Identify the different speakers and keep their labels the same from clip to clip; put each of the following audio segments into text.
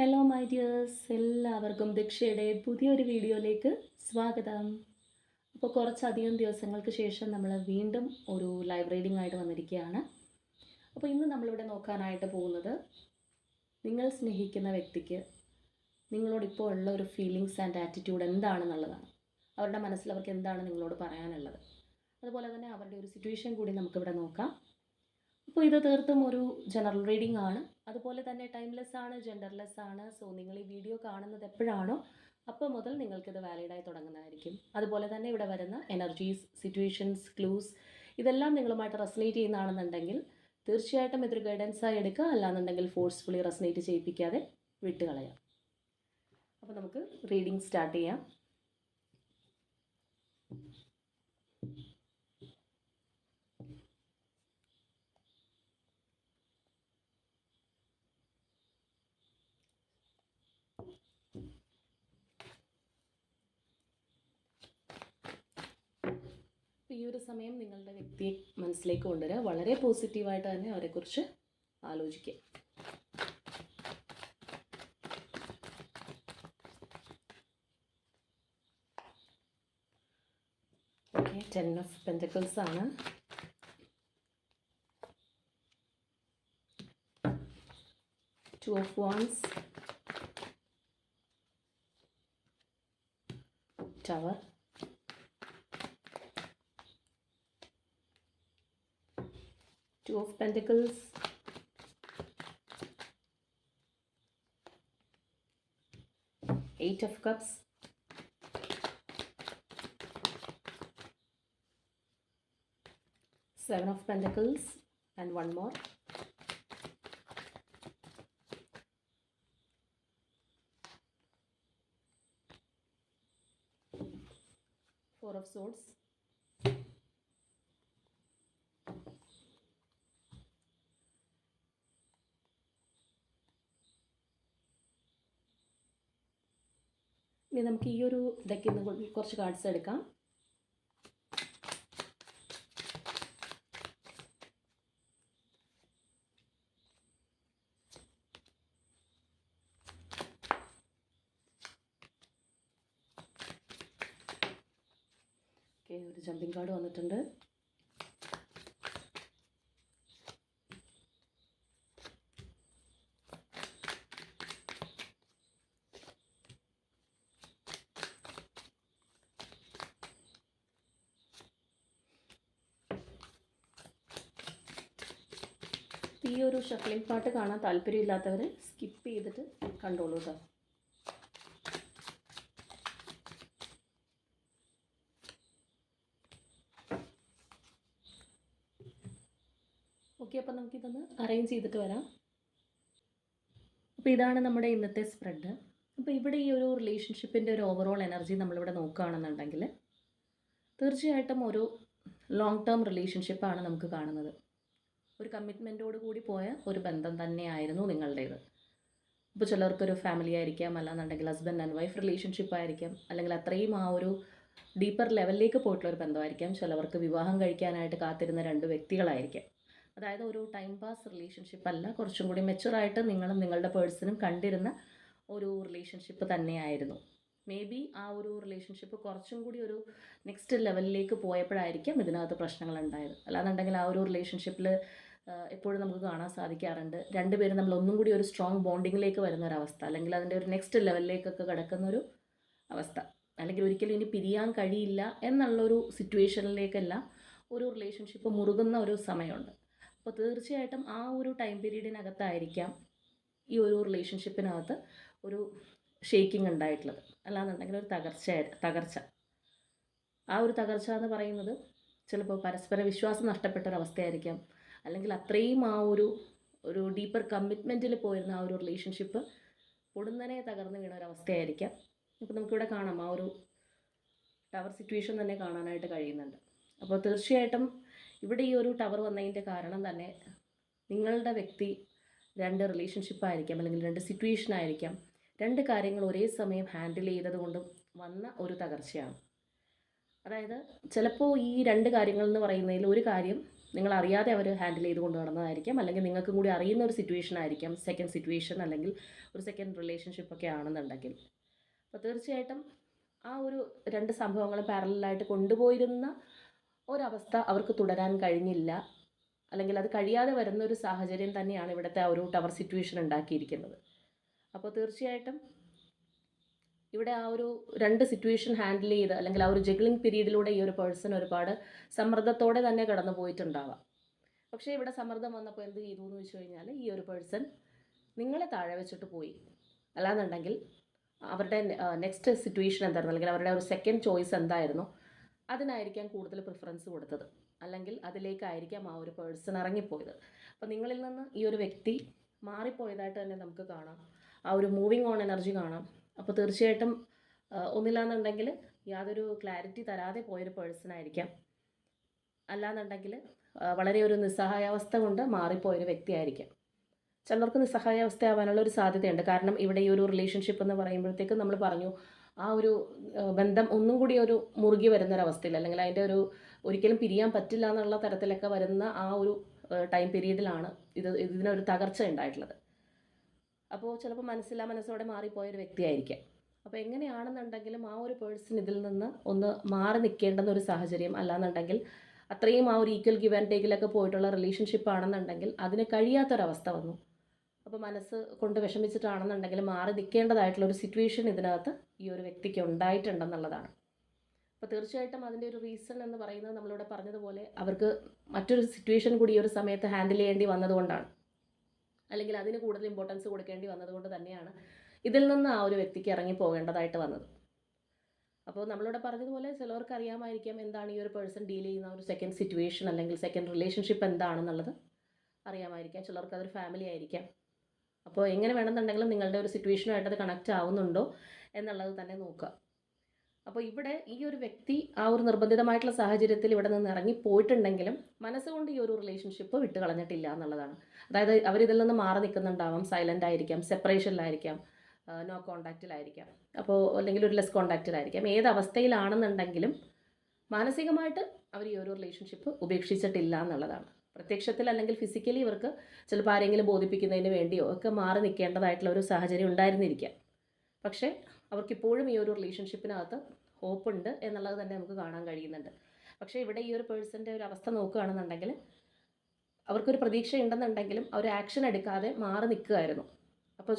Speaker 1: Hello my dears, എല്ലാവർക്കും ദീക്ഷയുടെ പുതിയൊരു വീഡിയോയിലേക്ക് സ്വാഗതം. അപ്പോൾ കുറച്ചധികം ദിവസങ്ങൾക്ക് ശേഷം നമ്മൾ വീണ്ടും ഒരു ലൈവ് റീഡിംഗ് ആയിട്ട് വന്നിരിക്കുകയാണ്. അപ്പോൾ ഇന്ന് നമ്മളിവിടെ നോക്കാനായിട്ട് പോകുന്നത് നിങ്ങൾ സ്നേഹിക്കുന്ന വ്യക്തിക്ക് നിങ്ങളോടിപ്പോൾ ഉള്ള ഒരു ഫീലിങ്സ് ആൻഡ് ആറ്റിറ്റ്യൂഡ് എന്താണെന്നുള്ളതാണ്. അവരുടെ മനസ്സിൽ അവർക്ക് എന്താണ് നിങ്ങളോട് പറയാനുള്ളത്, അതുപോലെ തന്നെ അവരുടെ ഒരു സിറ്റുവേഷൻ കൂടി നമുക്കിവിടെ നോക്കാം. അപ്പോൾ ഇത് തീർത്തും ഒരു ജനറൽ റീഡിംഗ് ആണ്, അതുപോലെ തന്നെ ടൈംലെസ് ആണ്, ജെൻഡർലെസ് ആണ്. സോ നിങ്ങൾ ഈ വീഡിയോ കാണുന്നത് എപ്പോഴാണോ അപ്പോൾ മുതൽ നിങ്ങൾക്കിത് വാലിഡായി തുടങ്ങുന്നതായിരിക്കും. അതുപോലെ തന്നെ ഇവിടെ വരുന്ന എനർജീസ്, സിറ്റുവേഷൻസ്, ക്ലൂസ് ഇതെല്ലാം നിങ്ങളുമായിട്ട് റെസനേറ്റ് ചെയ്യുന്നതാണെന്നുണ്ടെങ്കിൽ തീർച്ചയായിട്ടും ഇതൊരു ഗൈഡൻസായി എടുക്കുക, അല്ലാന്നുണ്ടെങ്കിൽ ഫോഴ്സ്ഫുള്ളി റെസനേറ്റ് ചെയ്യിപ്പിക്കാതെ വിട്ടുകളയാം. അപ്പോൾ നമുക്ക് റീഡിംഗ് സ്റ്റാർട്ട് ചെയ്യാം. ഈ ഒരു സമയം നിങ്ങളുടെ വ്യക്തിയെ മനസ്സിലേക്ക് കൊണ്ടുവരിക. വളരെ പോസിറ്റീവായിട്ട് തന്നെ അവരെക്കുറിച്ച് ആലോചിക്കുക. ഓക്കെ, 10 ഓഫ് പെൻറ്റക്കിൾസ് ആണ്. Two of Wands, Tower, Two of Pentacles, Eight of Cups, Seven of Pentacles, and one more. Four of Swords, ഇനി നമുക്ക് ഈ ഒരു ഡെക്കിൽ നിന്ന് കുറച്ച് കാർഡ്സ് എടുക്കാം. ഓക്കെ, ഒരു ജമ്പിങ് കാർഡ് വന്നിട്ടുണ്ട്. ഈ ഒരു ഷഫ്ലിംഗ് പാട്ട് കാണാൻ താല്പര്യമില്ലാത്തവർ സ്കിപ്പ് ചെയ്തിട്ട് കണ്ടോളൂ കേട്ടോ. ഓക്കെ, അപ്പം നമുക്കിതൊന്ന് അറേഞ്ച് ചെയ്തിട്ട് വരാം. അപ്പോൾ ഇതാണ് നമ്മുടെ ഇന്നത്തെ സ്പ്രെഡ്. അപ്പോൾ ഇവിടെ ഈ ഒരു റിലേഷൻഷിപ്പിൻ്റെ ഒരു ഓവറോൾ എനർജി നമ്മളിവിടെ നോക്കുകയാണെന്നുണ്ടെങ്കിൽ തീർച്ചയായിട്ടും ഒരു ലോങ് ടേം റിലേഷൻഷിപ്പാണ് നമുക്ക് കാണുന്നത്. ഒരു കമ്മിറ്റ്മെൻറ്റോട് കൂടി പോയ ഒരു ബന്ധം തന്നെയായിരുന്നു നിങ്ങളുടേത്. ഇപ്പോൾ ചിലർക്കൊരു ഫാമിലി ആയിരിക്കാം, അല്ലാന്നുണ്ടെങ്കിൽ ഹസ്ബൻഡ് ആൻഡ് വൈഫ് റിലേഷൻഷിപ്പ് ആയിരിക്കാം, അല്ലെങ്കിൽ അത്രയും ആ ഒരു ഡീപ്പർ ലെവലിലേക്ക് പോയിട്ടുള്ളൊരു ബന്ധമായിരിക്കാം. ചിലവർക്ക് വിവാഹം കഴിക്കാനായിട്ട് കാത്തിരുന്ന രണ്ട് വ്യക്തികളായിരിക്കാം. അതായത് ഒരു ടൈം പാസ് റിലേഷൻഷിപ്പ് അല്ല, കുറച്ചും കൂടി മെച്ചുറായിട്ട് നിങ്ങളും നിങ്ങളുടെ പേഴ്സണും കണ്ടിരുന്ന ഒരു റിലേഷൻഷിപ്പ് തന്നെയായിരുന്നു. മേ ബി ആ ഒരു റിലേഷൻഷിപ്പ് കുറച്ചും കൂടി ഒരു നെക്സ്റ്റ് ലെവലിലേക്ക് പോയപ്പോഴായിരിക്കാം ഇതിനകത്ത് പ്രശ്നങ്ങൾ ഉണ്ടായത്. അല്ലാന്നുണ്ടെങ്കിൽ ആ ഒരു റിലേഷൻഷിപ്പിൽ എപ്പോഴും നമുക്ക് കാണാൻ സാധിക്കാറുണ്ട്, രണ്ടുപേരും നമ്മൾ ഒന്നും കൂടി ഒരു സ്ട്രോങ് ബോണ്ടിങ്ങിലേക്ക് വരുന്ന ഒരവസ്ഥ, അല്ലെങ്കിൽ അതിൻ്റെ ഒരു നെക്സ്റ്റ് ലെവലിലേക്കൊക്കെ കിടക്കുന്നൊരു അവസ്ഥ, അല്ലെങ്കിൽ ഒരിക്കലും ഇനി പിരിയാൻ കഴിയില്ല എന്നുള്ളൊരു സിറ്റുവേഷനിലേക്കെല്ലാം ഒരു റിലേഷൻഷിപ്പ് മുറുകുന്ന ഒരു സമയമുണ്ട്. അപ്പോൾ തീർച്ചയായിട്ടും ആ ഒരു ടൈം പീരീഡിനകത്തായിരിക്കാം ഈ ഒരു റിലേഷൻഷിപ്പിനകത്ത് ഒരു ഷേക്കിംഗ് ഉണ്ടായിട്ടുള്ളത്. അല്ലാന്നുണ്ടെങ്കിൽ ഒരു തകർച്ച. ആ ഒരു തകർച്ച എന്ന് പറയുന്നത് ചിലപ്പോൾ പരസ്പര വിശ്വാസം നഷ്ടപ്പെട്ടൊരവസ്ഥയായിരിക്കാം, അല്ലെങ്കിൽ അത്രയും ആ ഒരു ഡീപ്പർ കമ്മിറ്റ്മെൻറ്റിൽ പോയിരുന്ന ആ ഒരു റിലേഷൻഷിപ്പ് പൊടുന്നനെ തകർന്നു വീണ ഒരവസ്ഥയായിരിക്കാം. ഇപ്പോൾ നമുക്കിവിടെ കാണാം, ആ ഒരു ടവർ സിറ്റുവേഷൻ തന്നെ കാണാനായിട്ട് കഴിയുന്നുണ്ട്. അപ്പോൾ തീർച്ചയായിട്ടും ഇവിടെ ഈ ഒരു ടവർ വന്നതിൻ്റെ കാരണം തന്നെ നിങ്ങളുടെ വ്യക്തി രണ്ട് റിലേഷൻഷിപ്പായിരിക്കാം, അല്ലെങ്കിൽ രണ്ട് സിറ്റുവേഷൻ ആയിരിക്കാം, രണ്ട് കാര്യങ്ങൾ ഒരേ സമയം ഹാൻഡിൽ ചെയ്തത് കൊണ്ടും വന്ന ഒരു തകർച്ചയാണ്. അതായത് ചിലപ്പോൾ ഈ രണ്ട് കാര്യങ്ങൾ എന്ന് പറയുന്നതിൽ ഒരു കാര്യം നിങ്ങൾ അറിയാതെ അവർ ഹാൻഡിൽ ചെയ്ത് കൊണ്ട് നടന്നതായിരിക്കാം, അല്ലെങ്കിൽ നിങ്ങൾക്കും കൂടി അറിയുന്ന ഒരു സിറ്റുവേഷൻ ആയിരിക്കാം, സെക്കൻഡ് സിറ്റുവേഷൻ അല്ലെങ്കിൽ ഒരു സെക്കൻഡ് റിലേഷൻഷിപ്പൊക്കെ ആണെന്നുണ്ടെങ്കിൽ. അപ്പോൾ തീർച്ചയായിട്ടും ആ ഒരു രണ്ട് സംഭവങ്ങളും പാരലായിട്ട് കൊണ്ടുപോയിരുന്ന ഒരവസ്ഥ അവർക്ക് തുടരാൻ കഴിഞ്ഞില്ല, അല്ലെങ്കിൽ അത് കഴിയാതെ വരുന്ന ഒരു സാഹചര്യം തന്നെയാണ് ഇവിടുത്തെ ആ ഒരു ടവർ സിറ്റുവേഷൻ ഉണ്ടാക്കിയിരിക്കുന്നത്. അപ്പോൾ തീർച്ചയായിട്ടും ഇവിടെ ആ ഒരു രണ്ട് സിറ്റുവേഷൻ ഹാൻഡിൽ ചെയ്ത്, അല്ലെങ്കിൽ ആ ഒരു ജഗ്ലിംഗ് പീരീഡിലൂടെ ഈ ഒരു പേഴ്സൺ ഒരുപാട് സമ്മർദ്ദത്തോടെ തന്നെ കടന്നു പോയിട്ടുണ്ടാവാം. പക്ഷേ ഇവിടെ സമ്മർദ്ദം വന്നപ്പോൾ എന്ത് ചെയ്തു എന്ന് വെച്ച് കഴിഞ്ഞാൽ, ഈ ഒരു പേഴ്സൺ നിങ്ങളെ താഴെ വെച്ചിട്ട് പോയി. അല്ലാന്നുണ്ടെങ്കിൽ അവരുടെ നെക്സ്റ്റ് സിറ്റുവേഷൻ എന്തായിരുന്നു, അല്ലെങ്കിൽ അവരുടെ ഒരു സെക്കൻഡ് ചോയ്സ് എന്തായിരുന്നു, അതിനായിരിക്കാം കൂടുതൽ പ്രിഫറൻസ് കൊടുത്തത്, അല്ലെങ്കിൽ അതിലേക്കായിരിക്കാം ആ ഒരു പേഴ്സൺ ഇറങ്ങിപ്പോയത്. അപ്പോൾ നിങ്ങളിൽ നിന്ന് ഈ ഒരു വ്യക്തി മാറിപ്പോയതായിട്ട് തന്നെ നമുക്ക് കാണാം. ആ ഒരു മൂവിങ് ഓൺ എനർജി കാണാം. അപ്പോൾ തീർച്ചയായിട്ടും ഒന്നില്ലാന്നുണ്ടെങ്കിൽ യാതൊരു ക്ലാരിറ്റി തരാതെ പോയൊരു പേഴ്സൺ ആയിരിക്കാം, അല്ലാന്നുണ്ടെങ്കിൽ വളരെ ഒരു നിസ്സഹായാവസ്ഥ കൊണ്ട് മാറിപ്പോയൊരു വ്യക്തിയായിരിക്കാം. ചിലർക്ക് നിസ്സഹായാവസ്ഥ ആവാനുള്ള ഒരു സാധ്യതയുണ്ട്. കാരണം ഇവിടെ ഈ ഒരു റിലേഷൻഷിപ്പ് എന്ന് പറയുമ്പോഴത്തേക്കും നമ്മൾ പറഞ്ഞു, ആ ഒരു ബന്ധം ഒന്നും കൂടി ഒരു മുറുകി വരുന്നൊരവസ്ഥയിൽ, അല്ലെങ്കിൽ അതിൻ്റെ ഒരു ഒരിക്കലും പിരിയാൻ പറ്റില്ല എന്നുള്ള തരത്തിലൊക്കെ വരുന്ന ആ ഒരു ടൈം പീരീഡിലാണ് ഇതിനൊരു തകർച്ച ഉണ്ടായിട്ടുള്ളത്. അപ്പോൾ ചിലപ്പോൾ മനസ്സോടെ മാറിപ്പോയൊരു വ്യക്തിയായിരിക്കാം. അപ്പോൾ എങ്ങനെയാണെന്നുണ്ടെങ്കിലും ആ ഒരു പേഴ്സൺ ഇതിൽ നിന്ന് ഒന്ന് മാറി നിൽക്കേണ്ടുന്ന ഒരു സാഹചര്യം, അല്ലാന്നുണ്ടെങ്കിൽ അത്രയും ആ ഒരു ഈക്വൽ ഗിവ് ആൻഡ് ടേക്കിലൊക്കെ പോയിട്ടുള്ള റിലേഷൻഷിപ്പ് ആണെന്നുണ്ടെങ്കിൽ അതിന് കഴിയാത്തൊരവസ്ഥ വന്നു. അപ്പോൾ മനസ്സ് കൊണ്ട് വിഷമിച്ചിട്ടാണെന്നുണ്ടെങ്കിൽ മാറി നിൽക്കേണ്ടതായിട്ടുള്ളൊരു സിറ്റുവേഷൻ ഇതിനകത്ത് ഈ ഒരു വ്യക്തിക്ക് ഉണ്ടായിട്ടുണ്ടെന്നുള്ളതാണ്. അപ്പോൾ തീർച്ചയായിട്ടും അതിൻ്റെ ഒരു റീസൺ എന്ന് പറയുന്നത് നമ്മളിവിടെ പറഞ്ഞതുപോലെ അവർക്ക് മറ്റൊരു സിറ്റുവേഷൻ കൂടി ഈ ഒരു സമയത്ത് ഹാൻഡിൽ ചെയ്യേണ്ടി വന്നതുകൊണ്ടാണ്, അല്ലെങ്കിൽ അതിന് കൂടുതൽ ഇമ്പോർട്ടൻസ് കൊടുക്കേണ്ടി വന്നതുകൊണ്ട് തന്നെയാണ് ഇതിൽ നിന്ന് ആ ഒരു വ്യക്തിക്ക് ഇറങ്ങി പോകേണ്ടതായിട്ട് വന്നത്. അപ്പോൾ നമ്മളിവിടെ പറഞ്ഞതുപോലെ ചിലവർക്ക് അറിയാമായിരിക്കാം എന്താണ് ഈ ഒരു പേഴ്സൺ ഡീൽ ചെയ്യുന്ന ഒരു സെക്കൻഡ് സിറ്റുവേഷൻ അല്ലെങ്കിൽ സെക്കൻഡ് റിലേഷൻഷിപ്പ് എന്താണെന്നുള്ളത് അറിയാമായിരിക്കാം. ചിലർക്ക് അതൊരു ഫാമിലി ആയിരിക്കാം. അപ്പോൾ എങ്ങനെ വേണമെന്നുണ്ടെങ്കിലും നിങ്ങളുടെ ഒരു സിറ്റുവേഷനുമായിട്ട് അത് കണക്റ്റ് ആവുന്നുണ്ടോ എന്നുള്ളത് തന്നെ നോക്കുക. അപ്പോൾ ഇവിടെ ഈ ഒരു വ്യക്തി ആ ഒരു നിർബന്ധിതമായിട്ടുള്ള സാഹചര്യത്തിൽ ഇവിടെ നിന്ന് ഇറങ്ങി പോയിട്ടുണ്ടെങ്കിലും മനസ്സുകൊണ്ട് ഈ ഒരു റിലേഷൻഷിപ്പ് വിട്ട് കളഞ്ഞിട്ടില്ല എന്നുള്ളതാണ്. അതായത് അവരിതിൽ നിന്ന് മാറി നിൽക്കുന്നുണ്ടാവാം, സൈലൻ്റ് ആയിരിക്കാം, സെപ്പറേഷനിലായിരിക്കാം, നോ കോണ്ടാക്റ്റിലായിരിക്കാം, അപ്പോൾ അല്ലെങ്കിൽ ഒരു ലെസ് കോണ്ടാക്റ്റിലായിരിക്കാം. ഏത് അവസ്ഥയിലാണെന്നുണ്ടെങ്കിലും മാനസികമായിട്ട് അവർ ഈ ഒരു റിലേഷൻഷിപ്പ് ഉപേക്ഷിച്ചിട്ടില്ല എന്നുള്ളതാണ്. പ്രത്യക്ഷത്തിൽ അല്ലെങ്കിൽ ഫിസിക്കലി ഇവർക്ക് ചിലപ്പോൾ ആരെങ്കിലും ബോധിപ്പിക്കുന്നതിന് വേണ്ടിയോ ഒക്കെ മാറി നിൽക്കേണ്ടതായിട്ടുള്ള ഒരു സാഹചര്യം ഉണ്ടായിരുന്നിരിക്കാം. പക്ഷേ അവർക്കിപ്പോഴും ഈ ഒരു റിലേഷൻഷിപ്പിനകത്ത് ഹോപ്പ് ഉണ്ട് എന്നുള്ളത് തന്നെ നമുക്ക് കാണാൻ കഴിയുന്നുണ്ട്. പക്ഷേ ഇവിടെ ഈ ഒരു പേഴ്സൻ്റെ ഒരു അവസ്ഥ നോക്കുകയാണെന്നുണ്ടെങ്കിൽ അവർക്കൊരു പ്രതീക്ഷ ഉണ്ടെന്നുണ്ടെങ്കിലും അവർ ആക്ഷൻ എടുക്കാതെ മാറി നിൽക്കുകയായിരുന്നു. അപ്പോൾ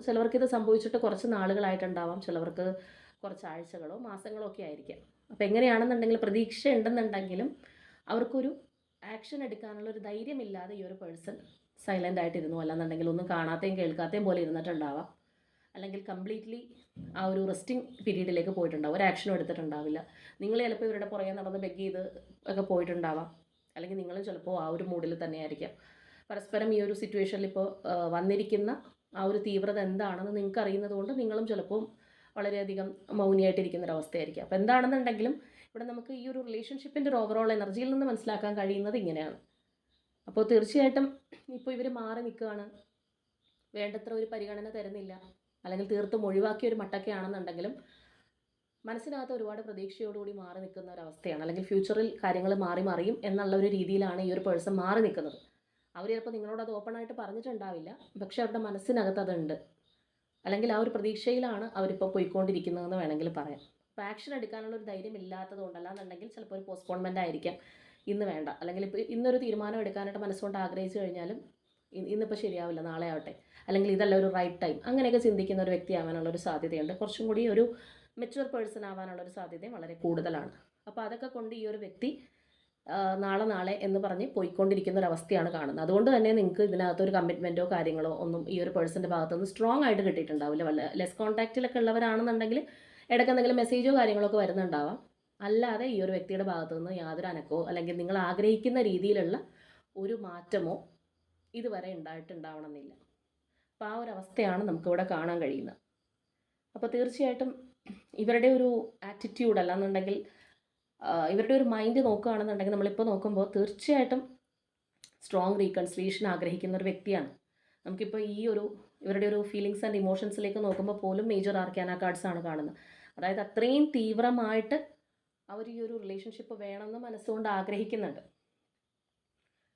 Speaker 1: ചിലവർക്കിത് സംഭവിച്ചിട്ട് കുറച്ച് നാളുകളായിട്ടുണ്ടാവാം, ചിലവർക്ക് കുറച്ച് ആഴ്ചകളോ മാസങ്ങളോ ഒക്കെ ആയിരിക്കാം. അപ്പോൾ എങ്ങനെയാണെന്നുണ്ടെങ്കിൽ പ്രതീക്ഷ ഉണ്ടെന്നുണ്ടെങ്കിലും അവർക്കൊരു ആക്ഷൻ എടുക്കാനുള്ള ഒരു ധൈര്യമില്ലാതെ ഈ ഒരു പേഴ്സൺ സൈലൻ്റ് ആയിട്ടിരുന്നു, അല്ലാന്നുണ്ടെങ്കിൽ ഒന്നും കാണാതെയും കേൾക്കാതെയും പോലെ ഇരുന്നിട്ടുണ്ടാവാം, അല്ലെങ്കിൽ കംപ്ലീറ്റ്ലി ആ ഒരു റെസ്റ്റിംഗ് പീരീഡിലേക്ക് പോയിട്ടുണ്ടാവും, ഒരു ആക്ഷനും എടുത്തിട്ടുണ്ടാവില്ല. നിങ്ങൾ ചിലപ്പോൾ ഇവരുടെ പുറകെ നടന്ന് ബെഗ് ചെയ്ത് ഒക്കെ പോയിട്ടുണ്ടാവാം, അല്ലെങ്കിൽ നിങ്ങളും ചിലപ്പോൾ ആ ഒരു മൂഡിൽ തന്നെയായിരിക്കാം. പരസ്പരം ഈ ഒരു സിറ്റുവേഷനിൽ ഇപ്പോൾ വന്നിരിക്കുന്ന ആ ഒരു തീവ്രത എന്താണെന്ന് നിങ്ങൾക്ക് അറിയുന്നത് കൊണ്ട് നിങ്ങളും ചിലപ്പോൾ വളരെയധികം മൗനിയായിട്ടിരിക്കുന്നൊരവസ്ഥയായിരിക്കും. അപ്പോൾ എന്താണെന്നുണ്ടെങ്കിലും ഇവിടെ നമുക്ക് ഈ ഒരു റിലേഷൻഷിപ്പിൻ്റെ ഒരു ഓവറോൾ എനർജിയിൽ നിന്ന് മനസ്സിലാക്കാൻ കഴിയുന്നത് ഇങ്ങനെയാണ്. അപ്പോൾ തീർച്ചയായിട്ടും ഇപ്പോൾ ഇവർ മാറി നിൽക്കുകയാണ്, വേണ്ടത്ര ഒരു പരിഗണന തരുന്നില്ല, അല്ലെങ്കിൽ തീർത്തും ഒഴിവാക്കിയ ഒരു മട്ടൊക്കെയാണെന്നുണ്ടെങ്കിലും മനസ്സിനകത്ത് ഒരുപാട് പ്രതീക്ഷയോടുകൂടി മാറി നിൽക്കുന്ന ഒരവസ്ഥയാണ്. അല്ലെങ്കിൽ ഫ്യൂച്ചറിൽ കാര്യങ്ങൾ മറിയും എന്നുള്ള ഒരു രീതിയിലാണ് ഈ ഒരു പേഴ്സൺ മാറി നിൽക്കുന്നത്. അവർ ചിലപ്പോൾ നിങ്ങളോട് അത് ഓപ്പണായിട്ട് പറഞ്ഞിട്ടുണ്ടാവില്ല, പക്ഷേ അവരുടെ മനസ്സിനകത്ത് അതുണ്ട്, അല്ലെങ്കിൽ ആ ഒരു പ്രതീക്ഷയിലാണ് അവരിപ്പോൾ പോയിക്കൊണ്ടിരിക്കുന്നതെന്ന് വേണമെങ്കിൽ പറയാം. അപ്പോൾ ആക്ഷൻ എടുക്കാനുള്ള ഒരു ധൈര്യം ഇല്ലാത്തത് കൊണ്ടല്ലാന്നുണ്ടെങ്കിൽ ചിലപ്പോൾ ഒരു പോസ്റ്റ്പോൺമെൻ്റ് ആയിരിക്കാം, ഇന്ന് വേണ്ട, അല്ലെങ്കിൽ ഇപ്പോൾ ഇന്നൊരു തീരുമാനം എടുക്കാനായിട്ട് മനസ്സുകൊണ്ട് ആഗ്രഹിച്ചു കഴിഞ്ഞാലും ഇന്നിപ്പോൾ ശരിയാവില്ല, നാളെ ആവട്ടെ, അല്ലെങ്കിൽ ഇതല്ല ഒരു റൈറ്റ് ടൈം, അങ്ങനെയൊക്കെ ചിന്തിക്കുന്ന ഒരു വ്യക്തി ആവാനുള്ളൊരു സാധ്യതയുണ്ട്. കുറച്ചും കൂടി ഒരു മെച്യൂർ പേഴ്സൺ ആവാനുള്ളൊരു സാധ്യതയും വളരെ കൂടുതലാണ്. അപ്പോൾ അതൊക്കെ കൊണ്ട് ഈ ഒരു വ്യക്തി നാളെ എന്ന് പറഞ്ഞ് പോയിക്കൊണ്ടിരിക്കുന്ന ഒരു അവസ്ഥയാണ് കാണുന്നത്. അതുകൊണ്ട് തന്നെ നിങ്ങൾക്ക് ഇതിനകത്തൊരു കമ്മിറ്റ്മെൻറ്റോ കാര്യങ്ങളോ ഒന്നും ഈ ഒരു പേഴ്സൻ്റെ ഭാഗത്തുനിന്ന് സ്ട്രോങ് ആയിട്ട് കിട്ടിയിട്ടുണ്ടാവില്ല. ലെസ് കോൺടാക്റ്റിലൊക്കെ ഉള്ളവരാണെന്നുണ്ടെങ്കിൽ ഇടയ്ക്ക് എന്തെങ്കിലും മെസ്സേജോ കാര്യങ്ങളോ ഒക്കെ വരുന്നുണ്ടാവാം. അല്ലാതെ ഈ ഒരു വ്യക്തിയുടെ ഭാഗത്തുനിന്ന് യാതൊരു അനക്കോ അല്ലെങ്കിൽ നിങ്ങൾ ആഗ്രഹിക്കുന്ന രീതിയിലുള്ള ഒരു മാറ്റമോ ഇതുവരെ ഉണ്ടാവണമെന്നില്ല. അപ്പോൾ ആ ഒരു അവസ്ഥയാണ് നമുക്കിവിടെ കാണാൻ കഴിയുന്നത്. അപ്പോൾ തീർച്ചയായിട്ടും ഇവരുടെ ഒരു ആറ്റിറ്റ്യൂഡ് അല്ലാന്നുണ്ടെങ്കിൽ ഇവരുടെ ഒരു മൈൻഡ് നോക്കുകയാണെന്നുണ്ടെങ്കിൽ നമ്മളിപ്പോൾ നോക്കുമ്പോൾ തീർച്ചയായിട്ടും സ്ട്രോങ് റീകൺസിലിയേഷൻ ആഗ്രഹിക്കുന്ന ഒരു വ്യക്തിയാണ്. നമുക്കിപ്പോൾ ഈ ഒരു ഇവരുടെ ഒരു ഫീലിങ്സ് ആൻഡ് ഇമോഷൻസിലേക്ക് നോക്കുമ്പോൾ പോലും മേജർ ആർക്കാന കാർഡ്സ് ആണ് കാണുന്നത്. അതായത് അത്രയും തീവ്രമായിട്ട് അവർ ഈ ഒരു റിലേഷൻഷിപ്പ് വേണമെന്ന് മനസ്സുകൊണ്ട് ആഗ്രഹിക്കുന്നുണ്ട്.